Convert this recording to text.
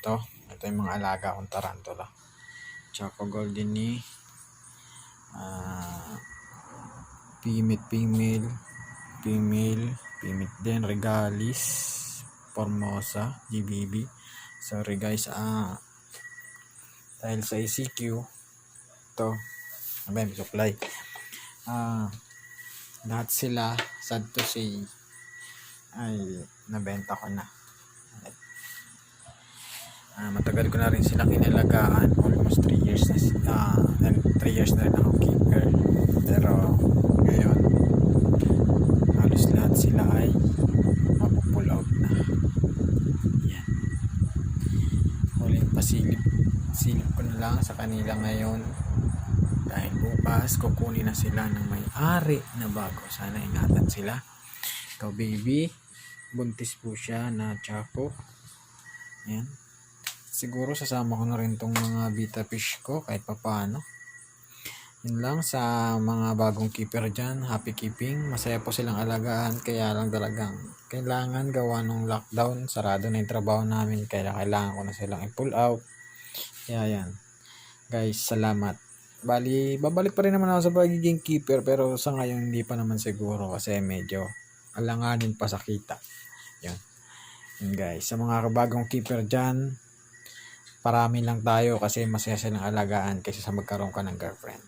Ito yung mga alaga kong tarantula. Choco Goldini, female din, Regalis, Formosa, GBB. Sorry guys, dahil sa ECQ ito, may supply. Lahat sila, sad to say, ay nabenta ko na. Matagal ko na rin sila kinalagaan, almost 3 years na 3 years na rin ako keeper, pero ngayon halos lahat sila ay mapupull out na. Yan, huling silip ko na lang sa kanila ngayon dahil bukas kukunin na sila ng may-ari na bago. Sana ingatan sila. Ito baby, buntis po siya na Choco. Yan, siguro sasama ko na rin tong mga beta fish ko kahit papaano. Yun lang sa mga bagong keeper dyan, happy keeping. Masaya po silang alagaan, kaya lang talagang kailangan gawa ng lockdown, sarado na yung trabaho namin, kaya kailangan ko na silang i-pull out. Kaya yan guys, salamat. Bali, babalik pa rin naman ako sa pagiging keeper, pero sa ngayon hindi pa naman siguro kasi medyo alanganin pa sa kita. Yun guys, sa mga bagong keeper dyan, parami lang tayo kasi masaya silang alagaan kaysa sa magkaroon ka ng girlfriend.